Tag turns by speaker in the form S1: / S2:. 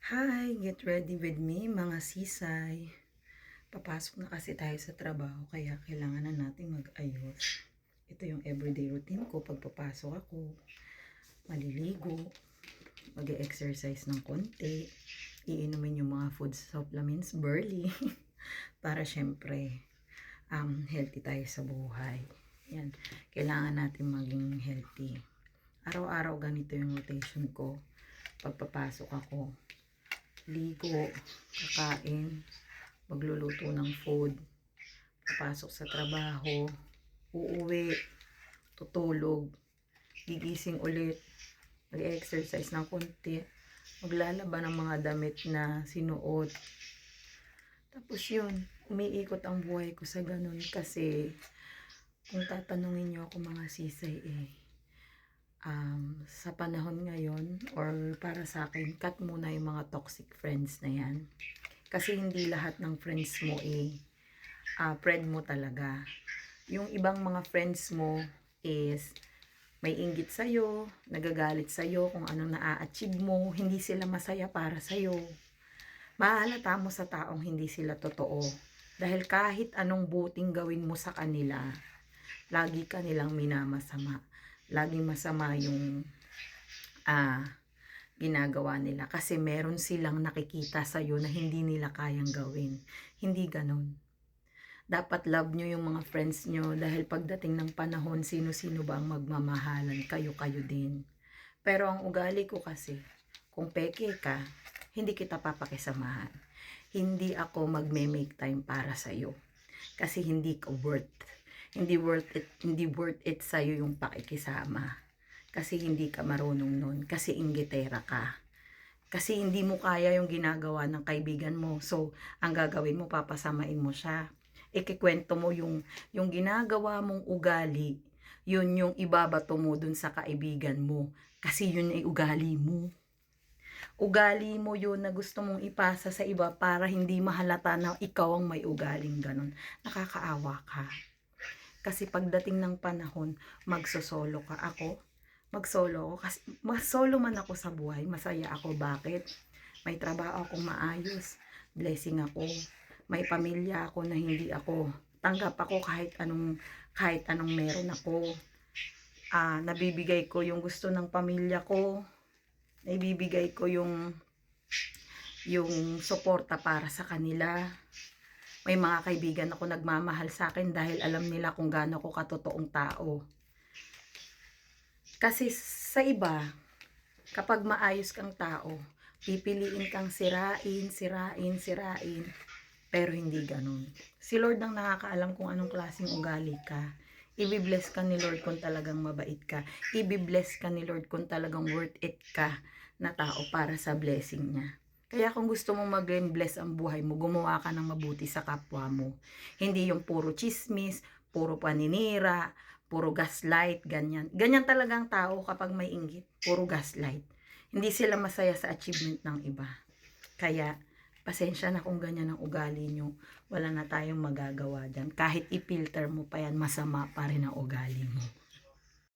S1: Hi, get ready with me mga sisay. Papasok na kasi tayo sa trabaho kaya kailangan na natin mag-ayos. Ito yung everyday routine ko pag papasok ako. Maliligo, mag-exercise ng konti, iinumin yung mga food supplements, burly, para syempre healthy tayo sa buhay. Yan, kailangan natin maging healthy. Araw-araw ganito yung rotation ko. Pagpapasok ako, ligo, kakain, magluluto ng food, papasok sa trabaho, uuwi, tutulog, gigising ulit, mag-exercise ng konti, maglalaba ng mga damit na sinuot. Tapos yun, umiikot ang buhay ko sa ganun kasi kung tatanungin niyo ako mga sisay sa panahon ngayon or para sa akin, cut muna yung mga toxic friends na yan. Kasi hindi lahat ng friends mo friend mo talaga. Yung ibang mga friends mo is may inggit sa'yo, nagagalit sa'yo kung anong na-achieve mo, hindi sila masaya para sa'yo. Mahalata mo sa taong hindi sila totoo. Dahil kahit anong buting gawin mo sa kanila, lagi ka nilang minamasama. Laging masama yung ginagawa nila kasi meron silang nakikita sa'yo na hindi nila kayang gawin. Hindi ganun. Dapat love nyo yung mga friends nyo dahil pagdating ng panahon, sino-sino ba ang magmamahalan? Kayo-kayo din. Pero ang ugali ko kasi, kung peke ka, hindi kita papakisamahan. Hindi ako magme-make time para sa'yo. Kasi hindi ka hindi worth it sa'yo yung pakikisama. Kasi hindi ka marunong nun. Kasi inggitera ka. Kasi hindi mo kaya yung ginagawa ng kaibigan mo. So, ang gagawin mo, papasamain mo siya. Ikikwento mo yung ginagawa mong ugali, yun yung ibabato mo dun sa kaibigan mo. Kasi yun ay ugali mo. Ugali mo yun na gusto mong ipasa sa iba para hindi mahalata na ikaw ang may ugaling ganun. Nakakaawa ka. Kasi pagdating ng panahon, magsosolo ka. Ako, magsolo ako. Kasi solo man ako sa buhay, masaya ako. Bakit? May trabaho akong maayos. Blessing ako. May pamilya ako na hindi ako. Tanggap ako kahit anong meron ako. Nabibigay ko yung gusto ng pamilya ko. Naibibigay ko yung suporta para sa kanila. May mga kaibigan ako nagmamahal sa akin dahil alam nila kung gaano ko katotoong tao. Kasi sa iba, kapag maayos kang tao, pipiliin kang sirain. Pero hindi ganun. Si Lord ang nakakaalam kung anong klaseng ugali ka. Ibibless ka ni Lord kung talagang mabait ka. Ibibless ka ni Lord kung talagang worth it ka na tao para sa blessing niya. Kaya kung gusto mong mag-bless ang buhay mo, gumawa ka ng mabuti sa kapwa mo. Hindi yung puro chismis, puro paninira, puro gaslight, ganyan. Ganyan talagang tao kapag may inggit, puro gaslight. Hindi sila masaya sa achievement ng iba. Kaya, pasensya na kung ganyan ang ugali nyo. Wala na tayong magagawa dyan. Kahit i-filter mo pa yan, masama pa rin ang ugali mo.